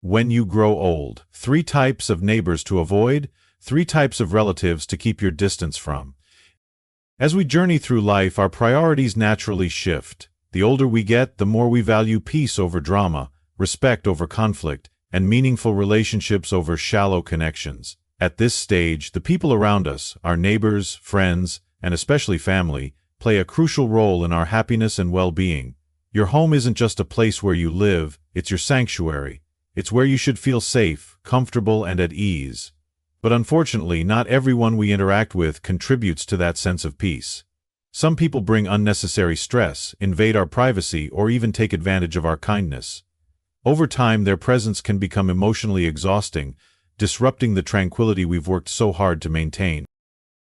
When you grow old. 3 types of neighbors to avoid, 3 types of relatives to keep your distance from. As we journey through life, our priorities naturally shift. The older we get, the more we value peace over drama, respect over conflict, and meaningful relationships over shallow connections. At this stage, the people around us, our neighbors, friends, and especially family, play a crucial role in our happiness and well-being. Your home isn't just a place where you live, it's your sanctuary. It's where you should feel safe, comfortable, and at ease. But unfortunately, not everyone we interact with contributes to that sense of peace. Some people bring unnecessary stress, invade our privacy, or even take advantage of our kindness. Over time, their presence can become emotionally exhausting, disrupting the tranquility we've worked so hard to maintain.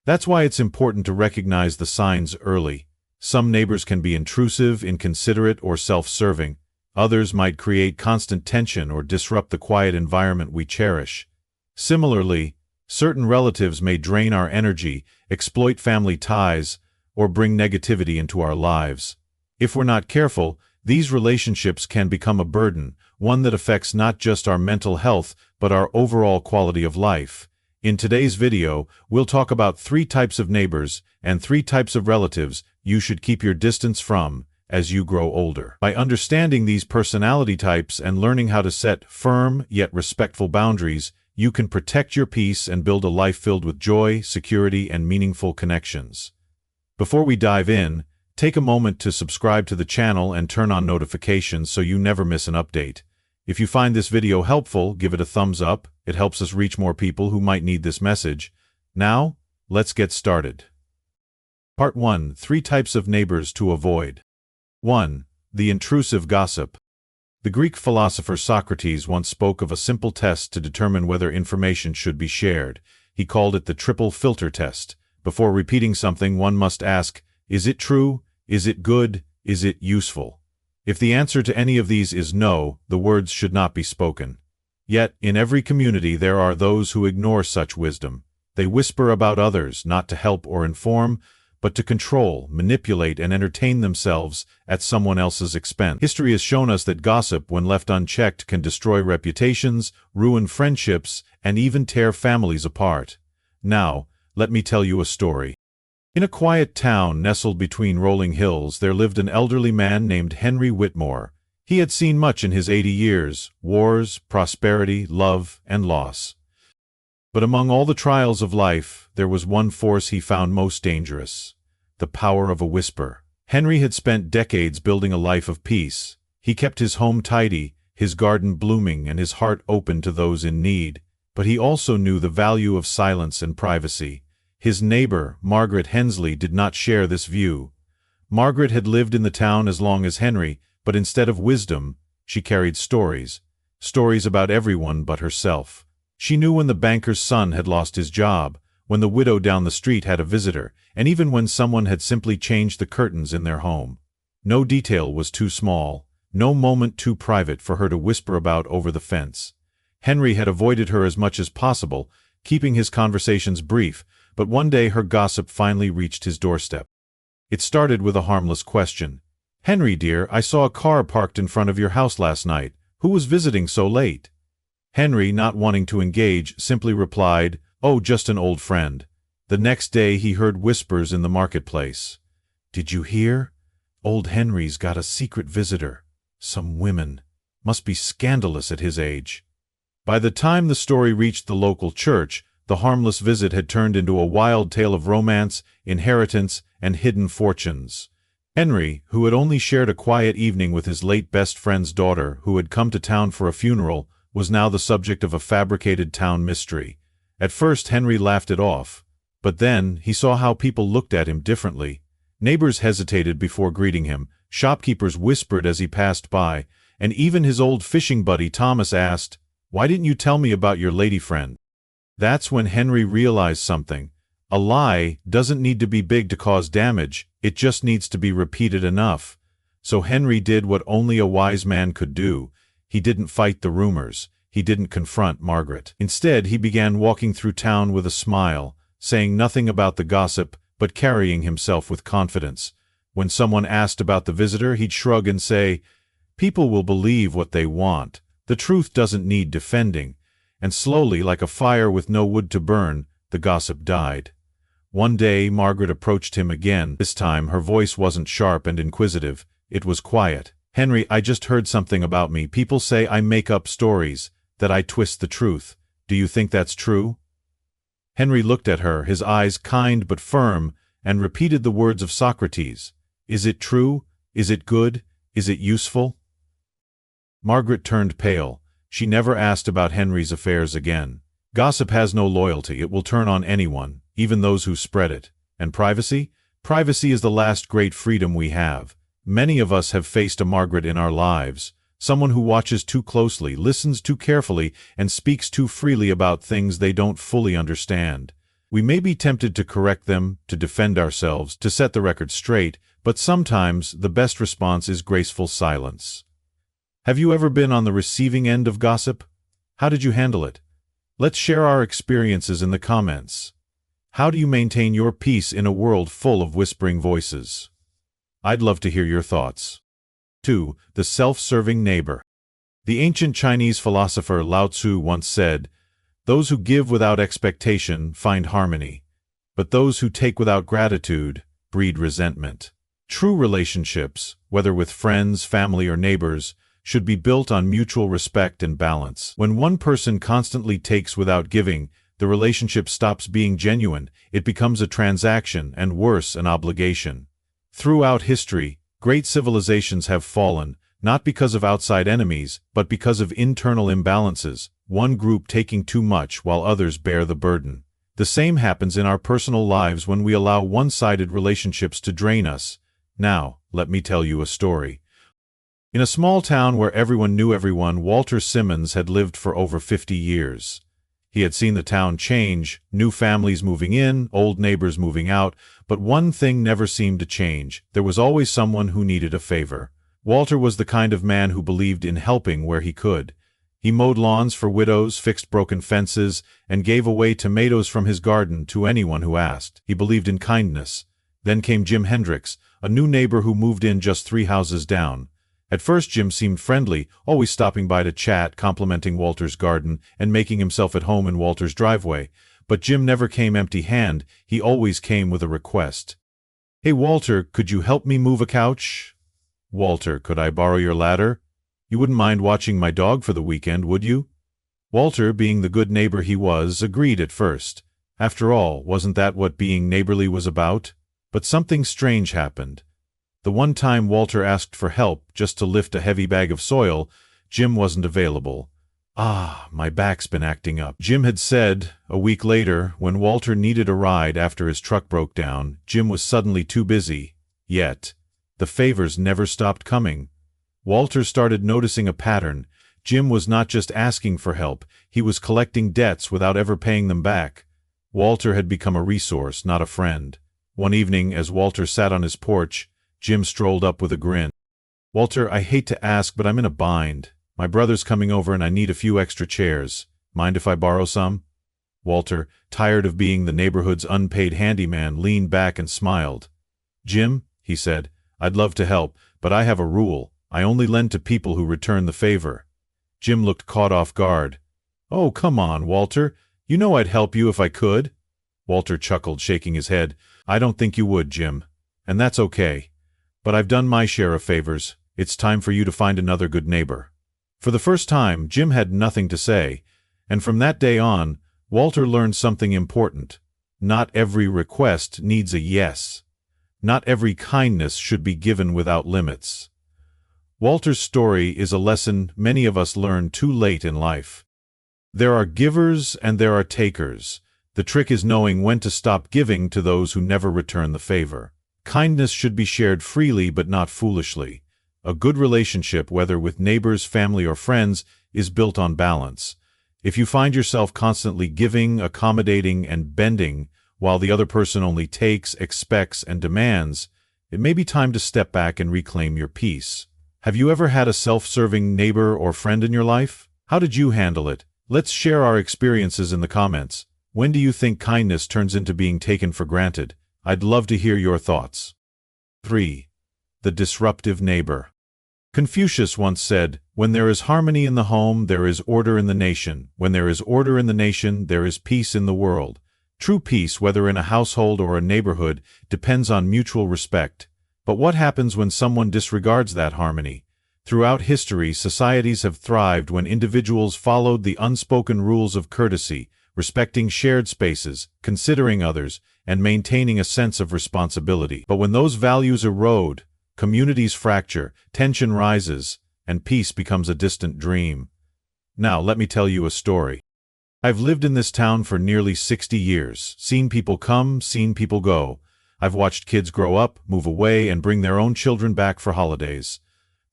That's why it's important to recognize the signs early. Some neighbors can be intrusive, inconsiderate, or self-serving. Others might create constant tension or disrupt the quiet environment we cherish. Similarly, certain relatives may drain our energy, exploit family ties, or bring negativity into our lives. If we're not careful, these relationships can become a burden, one that affects not just our mental health, but our overall quality of life. In today's video, we'll talk about 3 types of neighbors and 3 types of relatives you should keep your distance from as you grow older. By understanding these personality types and learning how to set firm yet respectful boundaries, you can protect your peace and build a life filled with joy, security, and meaningful connections. Before we dive in, take a moment to subscribe to the channel and turn on notifications so you never miss an update. If you find this video helpful, give it a thumbs up. It helps us reach more people who might need this message. Now, let's get started. Part 1. 3 types of neighbors to avoid. 1. The intrusive gossip. The Greek philosopher Socrates once spoke of a simple test to determine whether information should be shared. He called it the triple filter test. Before repeating something, one must ask, is it true? Is it good? Is it useful? If the answer to any of these is no, the words should not be spoken. Yet, in every community there are those who ignore such wisdom. They whisper about others, not to help or inform, but to control, manipulate, and entertain themselves at someone else's expense. History has shown us that gossip, when left unchecked, can destroy reputations, ruin friendships, and even tear families apart. Now, let me tell you a story. In a quiet town nestled between rolling hills, there lived an elderly man named Henry Whitmore. He had seen much in his 80 years: wars, prosperity, love, and loss. But among all the trials of life, there was one force he found most dangerous: the power of a whisper. Henry had spent decades building a life of peace. He kept his home tidy, his garden blooming, and his heart open to those in need. But he also knew the value of silence and privacy. His neighbor, Margaret Hensley, did not share this view. Margaret had lived in the town as long as Henry, but instead of wisdom, she carried stories. Stories about everyone but herself. She knew when the banker's son had lost his job, when the widow down the street had a visitor, and even when someone had simply changed the curtains in their home. No detail was too small, no moment too private for her to whisper about over the fence. Henry had avoided her as much as possible, keeping his conversations brief, but one day her gossip finally reached his doorstep. It started with a harmless question. "Henry, dear, I saw a car parked in front of your house last night. Who was visiting so late?" Henry, not wanting to engage, simply replied, "Oh, just an old friend." The next day he heard whispers in the marketplace. "Did you hear? Old Henry's got a secret visitor. Some women. Must be scandalous at his age." By the time the story reached the local church, the harmless visit had turned into a wild tale of romance, inheritance, and hidden fortunes. Henry, who had only shared a quiet evening with his late best friend's daughter, who had come to town for a funeral, was now the subject of a fabricated town mystery. At first Henry laughed it off, but then he saw how people looked at him differently. Neighbors hesitated before greeting him, shopkeepers whispered as he passed by, and even his old fishing buddy Thomas asked, "Why didn't you tell me about your lady friend?" That's when Henry realized something. A lie doesn't need to be big to cause damage, it just needs to be repeated enough. So Henry did what only a wise man could do. He didn't fight the rumors. He didn't confront Margaret. Instead, he began walking through town with a smile, saying nothing about the gossip, but carrying himself with confidence. When someone asked about the visitor, he'd shrug and say, "People will believe what they want. The truth doesn't need defending. And slowly, like a fire with no wood to burn, the gossip died. One day, Margaret approached him again. This time, her voice wasn't sharp and inquisitive. It was quiet. "Henry, I just heard something about me. People say I make up stories, that I twist the truth. Do you think that's true?" Henry looked at her, his eyes kind but firm, and repeated the words of Socrates. "Is it true? Is it good? Is it useful?" Margaret turned pale. She never asked about Henry's affairs again. Gossip has no loyalty. It will turn on anyone, even those who spread it. And privacy? Privacy is the last great freedom we have. Many of us have faced a Margaret in our lives, someone who watches too closely, listens too carefully, and speaks too freely about things they don't fully understand. We may be tempted to correct them, to defend ourselves, to set the record straight, but sometimes the best response is graceful silence. Have you ever been on the receiving end of gossip? How did you handle it? Let's share our experiences in the comments. How do you maintain your peace in a world full of whispering voices? I'd love to hear your thoughts. 2. The self-serving neighbor. The ancient Chinese philosopher Lao Tzu once said, "Those who give without expectation find harmony, but those who take without gratitude breed resentment." True relationships, whether with friends, family, or neighbors, should be built on mutual respect and balance. When one person constantly takes without giving, the relationship stops being genuine, it becomes a transaction, and worse, an obligation. Throughout history, great civilizations have fallen, not because of outside enemies, but because of internal imbalances, one group taking too much while others bear the burden. The same happens in our personal lives when we allow one-sided relationships to drain us. Now, let me tell you a story. In a small town where everyone knew everyone, Walter Simmons had lived for over 50 years. He had seen the town change, new families moving in, old neighbors moving out, but one thing never seemed to change. There was always someone who needed a favor. Walter was the kind of man who believed in helping where he could. He mowed lawns for widows, fixed broken fences, and gave away tomatoes from his garden to anyone who asked. He believed in kindness. Then came Jim Hendricks, a new neighbor who moved in just 3 houses down. At first Jim seemed friendly, always stopping by to chat, complimenting Walter's garden, and making himself at home in Walter's driveway. But Jim never came empty-handed, he always came with a request. "Hey Walter, could you help me move a couch?" "Walter, could I borrow your ladder? You wouldn't mind watching my dog for the weekend, would you?" Walter, being the good neighbor he was, agreed at first. After all, wasn't that what being neighborly was about? But something strange happened. The one time Walter asked for help, just to lift a heavy bag of soil, Jim wasn't available. "Ah, my back's been acting up," Jim had said. A week later, when Walter needed a ride after his truck broke down, Jim was suddenly too busy. Yet, the favors never stopped coming. Walter started noticing a pattern. Jim was not just asking for help, he was collecting debts without ever paying them back. Walter had become a resource, not a friend. One evening, as Walter sat on his porch, Jim strolled up with a grin. "Walter, I hate to ask, but I'm in a bind. My brother's coming over and I need a few extra chairs. Mind if I borrow some?" Walter, tired of being the neighborhood's unpaid handyman, leaned back and smiled. "Jim," he said, "I'd love to help, but I have a rule. I only lend to people who return the favor." Jim looked caught off guard. "Oh, come on, Walter. You know I'd help you if I could." Walter chuckled, shaking his head. "I don't think you would, Jim. And that's okay. But I've done my share of favors. It's time for you to find another good neighbor." For the first time, Jim had nothing to say, and from that day on, Walter learned something important. Not every request needs a yes. Not every kindness should be given without limits. Walter's story is a lesson many of us learn too late in life. There are givers and there are takers. The trick is knowing when to stop giving to those who never return the favor. Kindness should be shared freely but not foolishly. A good relationship, whether with neighbors, family, or friends, is built on balance. If you find yourself constantly giving, accommodating, and bending, while the other person only takes, expects, and demands, it may be time to step back and reclaim your peace. Have you ever had a self-serving neighbor or friend in your life? How did you handle it? Let's share our experiences in the comments. When do you think kindness turns into being taken for granted? I'd love to hear your thoughts. 3. The disruptive neighbor. Confucius once said, "When there is harmony in the home, there is order in the nation. When there is order in the nation, there is peace in the world." True peace, whether in a household or a neighborhood, depends on mutual respect. But what happens when someone disregards that harmony? Throughout history, societies have thrived when individuals followed the unspoken rules of courtesy, respecting shared spaces, considering others, and maintaining a sense of responsibility. But when those values erode, communities fracture, tension rises, and peace becomes a distant dream. Now, let me tell you a story. I've lived in this town for nearly 60 years, seen people come, seen people go. I've watched kids grow up, move away, and bring their own children back for holidays.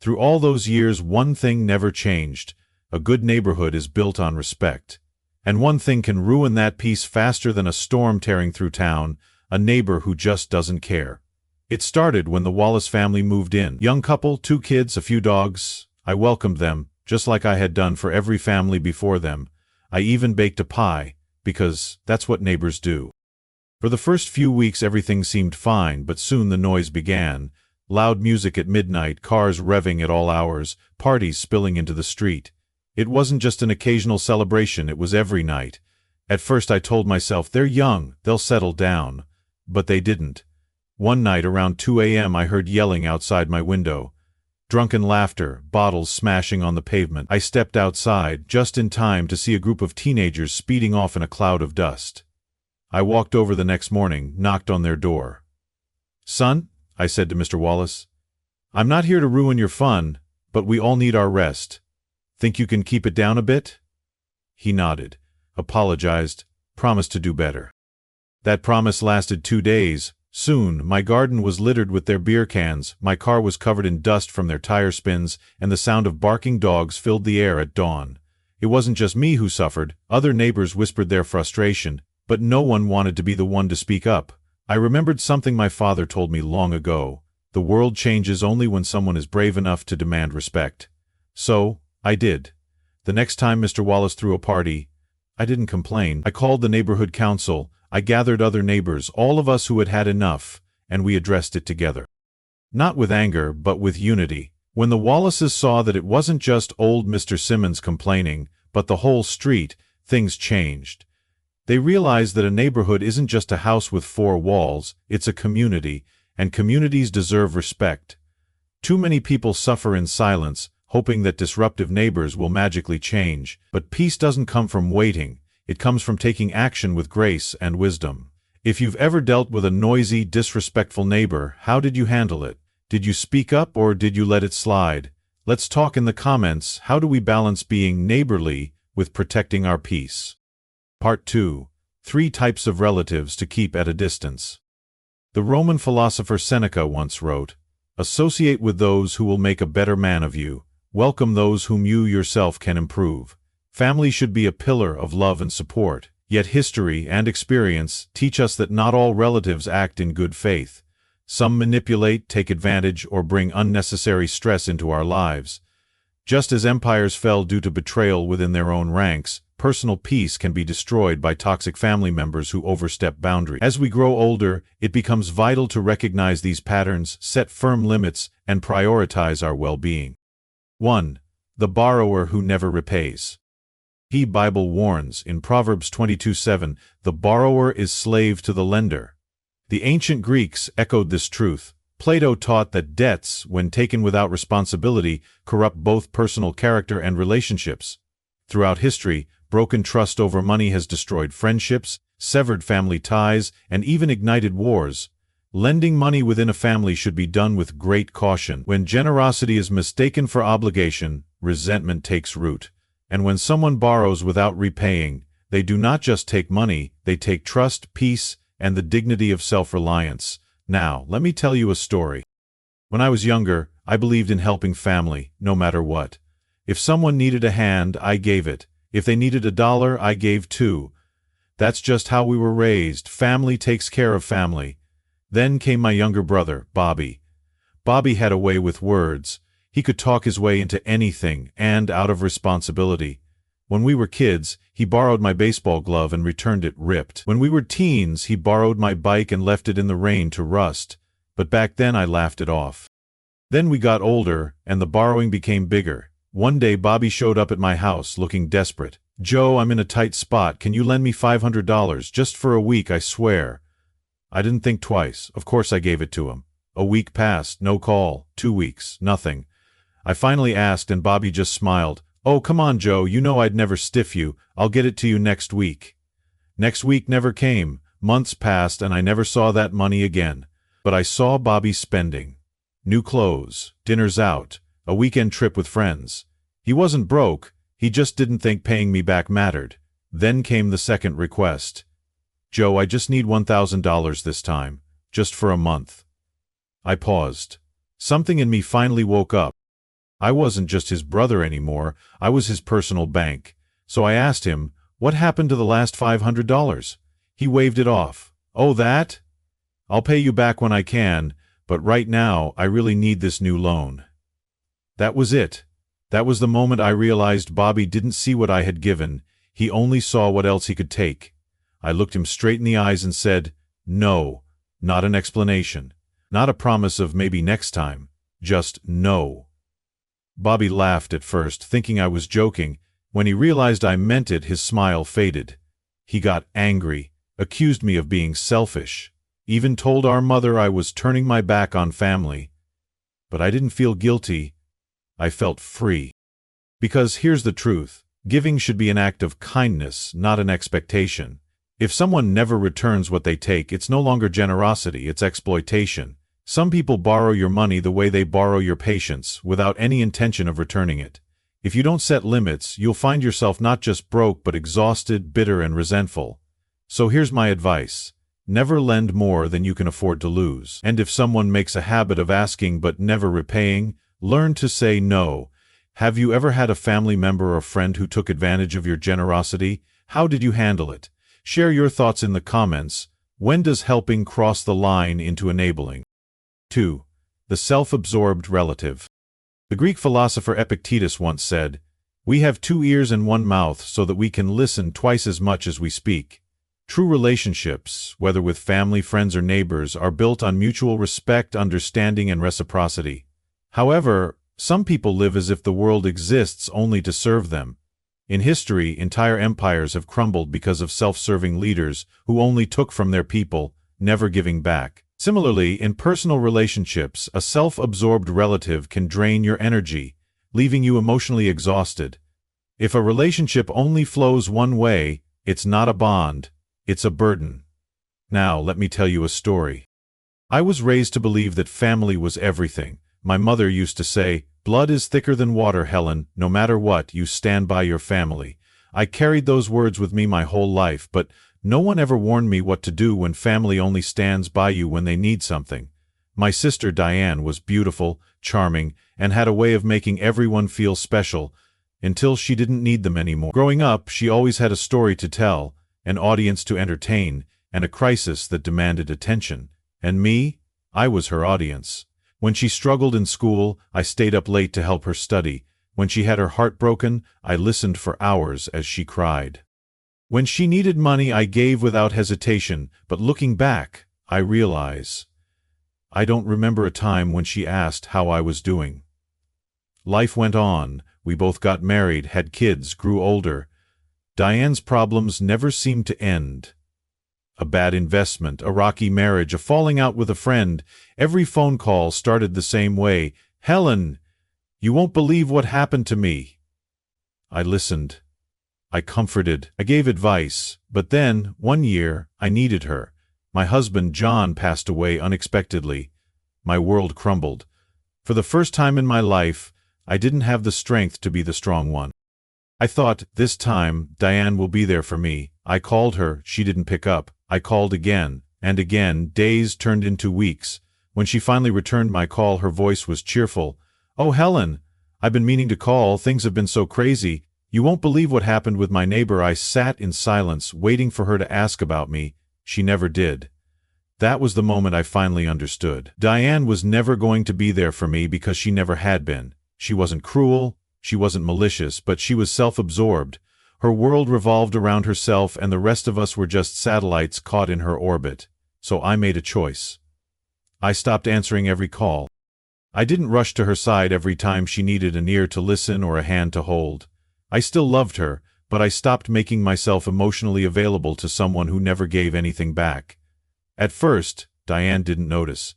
Through all those years, one thing never changed. A good neighborhood is built on respect. And one thing can ruin that peace faster than a storm tearing through town: a neighbor who just doesn't care. It started when the Wallace family moved in. Young couple, 2 kids, a few dogs. I welcomed them, just like I had done for every family before them. I even baked a pie, because that's what neighbors do. For the first few weeks everything seemed fine, but soon the noise began. Loud music at midnight, cars revving at all hours, parties spilling into the street. It wasn't just an occasional celebration, it was every night. At first I told myself, they're young, they'll settle down. But they didn't. One night around 2 a.m. I heard yelling outside my window. Drunken laughter, bottles smashing on the pavement. I stepped outside, just in time to see a group of teenagers speeding off in a cloud of dust. I walked over the next morning, knocked on their door. "Son," I said to Mr. Wallace, "I'm not here to ruin your fun, but we all need our rest. Think you can keep it down a bit?" He nodded, apologized, promised to do better. That promise lasted 2 days. Soon, my garden was littered with their beer cans, my car was covered in dust from their tire spins, and the sound of barking dogs filled the air at dawn. It wasn't just me who suffered. Other neighbors whispered their frustration, but no one wanted to be the one to speak up. I remembered something my father told me long ago: the world changes only when someone is brave enough to demand respect. So, I did. The next time Mr. Wallace threw a party, I didn't complain. I called the neighborhood council. I gathered other neighbors, all of us who had had enough, and we addressed it together. Not with anger, but with unity. When the Wallaces saw that it wasn't just old Mr. Simmons complaining, but the whole street, things changed. They realized that a neighborhood isn't just a house with 4 walls, it's a community, and communities deserve respect. Too many people suffer in silence, hoping that disruptive neighbors will magically change. But peace doesn't come from waiting. It comes from taking action with grace and wisdom. If you've ever dealt with a noisy, disrespectful neighbor, how did you handle it? Did you speak up or did you let it slide? Let's talk in the comments. How do we balance being neighborly with protecting our peace? Part 2. 3 types of relatives to keep at a distance. The Roman philosopher Seneca once wrote, "Associate with those who will make a better man of you. Welcome those whom you yourself can improve." Family should be a pillar of love and support, yet history and experience teach us that not all relatives act in good faith. Some manipulate, take advantage, or bring unnecessary stress into our lives. Just as empires fell due to betrayal within their own ranks, personal peace can be destroyed by toxic family members who overstep boundaries. As we grow older, it becomes vital to recognize these patterns, set firm limits, and prioritize our well-being. 1. The borrower who never repays. The Bible warns in Proverbs 22:7, "The borrower is slave to the lender." The ancient Greeks echoed this truth. Plato taught that debts, when taken without responsibility, corrupt both personal character and relationships. Throughout history, broken trust over money has destroyed friendships, severed family ties, and even ignited wars. Lending money within a family should be done with great caution. When generosity is mistaken for obligation, resentment takes root. And when someone borrows without repaying, they do not just take money, they take trust, peace, and the dignity of self-reliance. Now, let me tell you a story. When I was younger, I believed in helping family, no matter what. If someone needed a hand, I gave it. If they needed $1, I gave 2. That's just how we were raised. Family takes care of family. Then came my younger brother, Bobby. Bobby had a way with words. He could talk his way into anything, and out of responsibility. When we were kids, he borrowed my baseball glove and returned it ripped. When we were teens, he borrowed my bike and left it in the rain to rust. But back then I laughed it off. Then we got older, and the borrowing became bigger. One day Bobby showed up at my house looking desperate. "Joe, I'm in a tight spot. Can you lend me $500? Just for a week, I swear." I didn't think twice. Of course I gave it to him. A week passed, no call. 2 weeks, nothing. I finally asked and Bobby just smiled. "Oh, come on, Joe, you know I'd never stiff you. I'll get it to you next week." Next week never came. Months passed and I never saw that money again. But I saw Bobby spending. New clothes, dinners out, a weekend trip with friends. He wasn't broke, he just didn't think paying me back mattered. Then came the second request. "Joe, I just need $1,000 this time, just for a month." I paused. Something in me finally woke up. I wasn't just his brother anymore, I was his personal bank. So I asked him, "What happened to the last $500? He waved it off. "Oh, that? I'll pay you back when I can, but right now I really need this new loan." That was it. That was the moment I realized Bobby didn't see what I had given, he only saw what else he could take. I looked him straight in the eyes and said, "No." Not an explanation. Not a promise of maybe next time. Just no. Bobby laughed at first, thinking I was joking. When he realized I meant it, his smile faded. He got angry, accused me of being selfish, even told our mother I was turning my back on family. But I didn't feel guilty. I felt free. Because here's the truth. Giving should be an act of kindness, not an expectation. If someone never returns what they take, it's no longer generosity, it's exploitation. Some people borrow your money the way they borrow your patience, without any intention of returning it. If you don't set limits, you'll find yourself not just broke but exhausted, bitter, and resentful. So here's my advice. Never lend more than you can afford to lose. And if someone makes a habit of asking but never repaying, learn to say no. Have you ever had a family member or friend who took advantage of your generosity? How did you handle it? Share your thoughts in the comments. When does helping cross the line into enabling? 2. The self-absorbed relative. The Greek philosopher Epictetus once said, "We have 2 ears and 1 mouth so that we can listen twice as much as we speak." True relationships, whether with family, friends, or neighbors, are built on mutual respect, understanding, and reciprocity. However, some people live as if the world exists only to serve them. In history, entire empires have crumbled because of self-serving leaders who only took from their people, never giving back. Similarly, in personal relationships, a self-absorbed relative can drain your energy, leaving you emotionally exhausted. If a relationship only flows one way, it's not a bond, it's a burden. Now, let me tell you a story. I was raised to believe that family was everything. My mother used to say, "Blood is thicker than water, Helen. No matter what, you stand by your family." I carried those words with me my whole life, but no one ever warned me what to do when family only stands by you when they need something. My sister Diane was beautiful, charming, and had a way of making everyone feel special, until she didn't need them anymore. Growing up, she always had a story to tell, an audience to entertain, and a crisis that demanded attention. And me? I was her audience. When she struggled in school, I stayed up late to help her study. When she had her heart broken, I listened for hours as she cried. When she needed money, I gave without hesitation, but looking back, I realize I don't remember a time when she asked how I was doing. Life went on. We both got married, had kids, grew older. Diane's problems never seemed to end. A bad investment, a rocky marriage, a falling out with a friend. Every phone call started the same way. "Helen, you won't believe what happened to me." I listened. I comforted. I gave advice. But then, one year, I needed her. My husband, John, passed away unexpectedly. My world crumbled. For the first time in my life, I didn't have the strength to be the strong one. I thought, this time, Diane will be there for me. I called her, she didn't pick up. I called again, and again. Days turned into weeks. When she finally returned my call, her voice was cheerful. "Oh, Helen, I've been meaning to call. Things have been so crazy. You won't believe what happened with my neighbor." I sat in silence, waiting for her to ask about me. She never did. That was the moment I finally understood. Diane was never going to be there for me because she never had been. She wasn't cruel, she wasn't malicious, but she was self-absorbed. Her world revolved around herself, and the rest of us were just satellites caught in her orbit. So I made a choice. I stopped answering every call. I didn't rush to her side every time she needed an ear to listen or a hand to hold. I still loved her, but I stopped making myself emotionally available to someone who never gave anything back. At first, Diane didn't notice.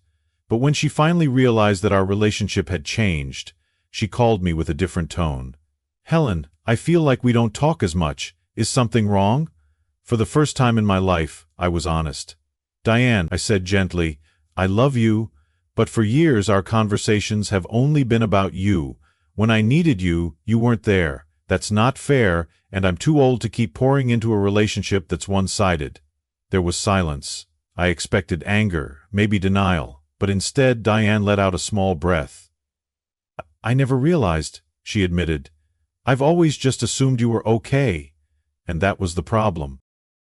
But when she finally realized that our relationship had changed, she called me with a different tone. "Helen, I feel like we don't talk as much. Is something wrong?" For the first time in my life, I was honest. "Diane," I said gently, "I love you, but for years our conversations have only been about you. When I needed you, you weren't there. That's not fair, and I'm too old to keep pouring into a relationship that's one-sided." There was silence. I expected anger, maybe denial, but instead Diane let out a small breath. "I never realized," she admitted. "I've always just assumed you were okay." And that was the problem.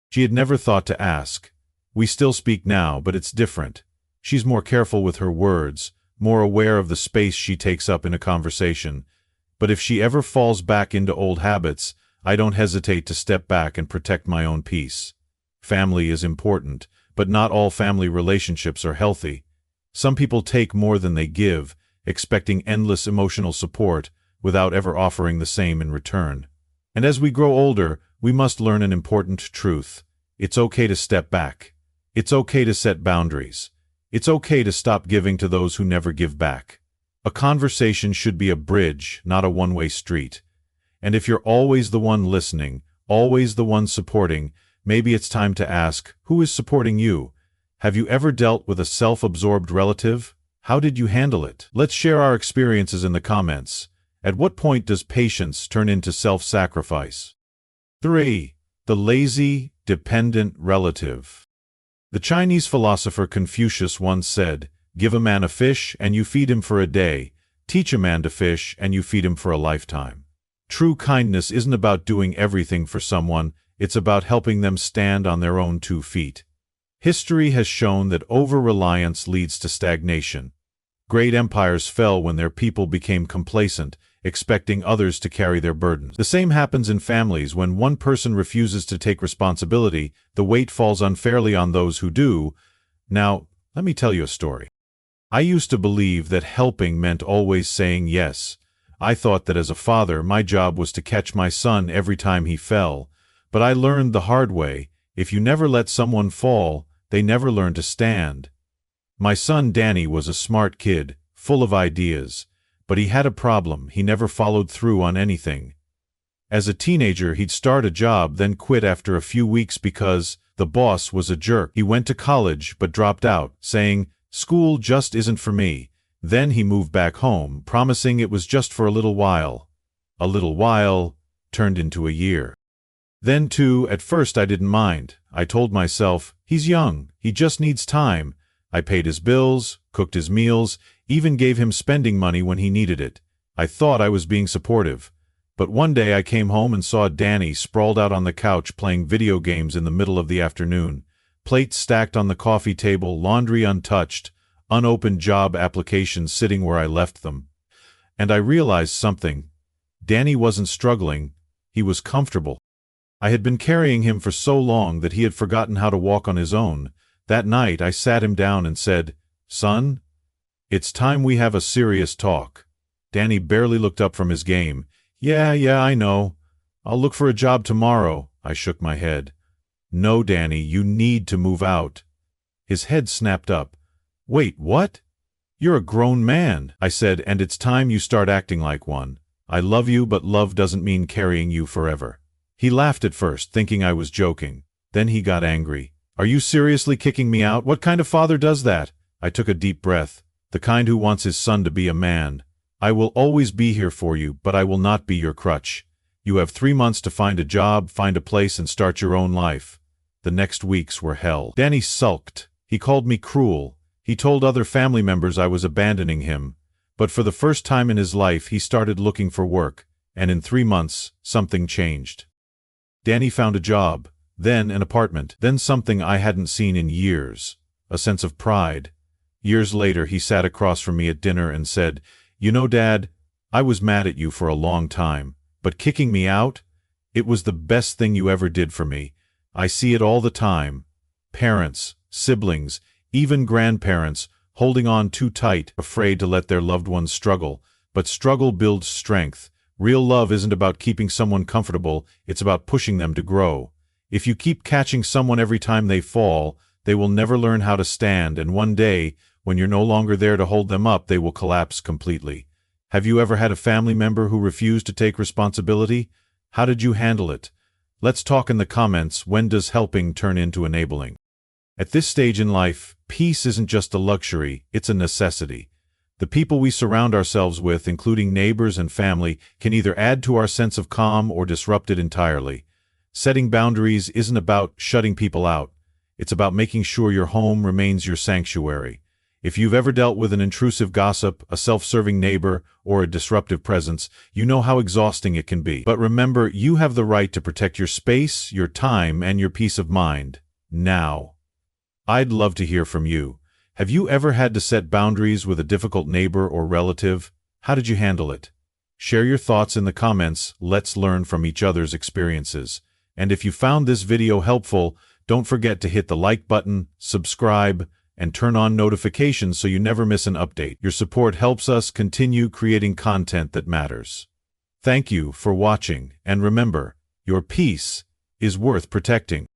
She had never thought to ask. We still speak now, but it's different. She's more careful with her words, more aware of the space she takes up in a conversation. But if she ever falls back into old habits, I don't hesitate to step back and protect my own peace. Family is important, but not all family relationships are healthy. Some people take more than they give, expecting endless emotional support without ever offering the same in return. And as we grow older, we must learn an important truth. It's okay to step back. It's okay to set boundaries. It's okay to stop giving to those who never give back. A conversation should be a bridge, not a one-way street. And if you're always the one listening, always the one supporting, maybe it's time to ask, who is supporting you? Have you ever dealt with a self-absorbed relative? How did you handle it? Let's share our experiences in the comments. At what point does patience turn into self-sacrifice? 3. The lazy, dependent relative. The Chinese philosopher Confucius once said, "Give a man a fish and you feed him for a day. Teach a man to fish and you feed him for a lifetime." True kindness isn't about doing everything for someone, it's about helping them stand on their own 2 feet. History has shown that over-reliance leads to stagnation. Great empires fell when their people became complacent, expecting others to carry their burdens. The same happens in families. When one person refuses to take responsibility, the weight falls unfairly on those who do. Now, let me tell you a story. I used to believe that helping meant always saying yes. I thought that as a father, my job was to catch my son every time he fell. But I learned the hard way, if you never let someone fall, they never learn to stand. My son Danny was a smart kid, full of ideas. But he had a problem: he never followed through on anything. As a teenager, he'd start a job, then quit after a few weeks because the boss was a jerk. He went to college, but dropped out, saying, "School just isn't for me." Then he moved back home, promising it was just for a little while. A little while turned into a year. Then 2, at first I didn't mind. I told myself, he's young, he just needs time. I paid his bills, cooked his meals, even gave him spending money when he needed it. I thought I was being supportive. But one day I came home and saw Danny sprawled out on the couch playing video games in the middle of the afternoon. Plates stacked on the coffee table, laundry untouched, unopened job applications sitting where I left them. And I realized something. Danny wasn't struggling, he was comfortable. I had been carrying him for so long that he had forgotten how to walk on his own. That night I sat him down and said, "Son, it's time we have a serious talk." Danny barely looked up from his game. Yeah, I know. I'll look for a job tomorrow." I shook my head. "No, Danny, you need to move out." His head snapped up. "Wait, what? You're a grown man," I said, "and it's time you start acting like one. I love you, but love doesn't mean carrying you forever." He laughed at first, thinking I was joking. Then he got angry. "Are you seriously kicking me out? What kind of father does that?" I took a deep breath. "The kind who wants his son to be a man. I will always be here for you, but I will not be your crutch. You have 3 months to find a job, find a place, and start your own life." The next weeks were hell. Danny sulked. He called me cruel. He told other family members I was abandoning him. But for the first time in his life, he started looking for work, and in 3 months, something changed. Danny found a job, then an apartment, then something I hadn't seen in years, a sense of pride. Years later, he sat across from me at dinner and said, "You know, Dad, I was mad at you for a long time, but kicking me out? It was the best thing you ever did for me. I see it all the time. Parents, siblings, even grandparents holding on too tight, afraid to let their loved ones struggle. But struggle builds strength. Real love isn't about keeping someone comfortable, it's about pushing them to grow. If you keep catching someone every time they fall, they will never learn how to stand, and one day, when you're no longer there to hold them up, they will collapse completely. Have you ever had a family member who refused to take responsibility? How did you handle it? Let's talk in the comments. When does helping turn into enabling? At this stage in life, peace isn't just a luxury, it's a necessity. The people we surround ourselves with, including neighbors and family, can either add to our sense of calm or disrupt it entirely. Setting boundaries isn't about shutting people out. It's about making sure your home remains your sanctuary. If you've ever dealt with an intrusive gossip, a self-serving neighbor, or a disruptive presence, you know how exhausting it can be. But remember, you have the right to protect your space, your time, and your peace of mind. Now. I'd love to hear from you. Have you ever had to set boundaries with a difficult neighbor or relative? How did you handle it? Share your thoughts in the comments. Let's learn from each other's experiences. And if you found this video helpful, don't forget to hit the like button, subscribe, and turn on notifications so you never miss an update. Your support helps us continue creating content that matters. Thank you for watching, and remember, your peace is worth protecting.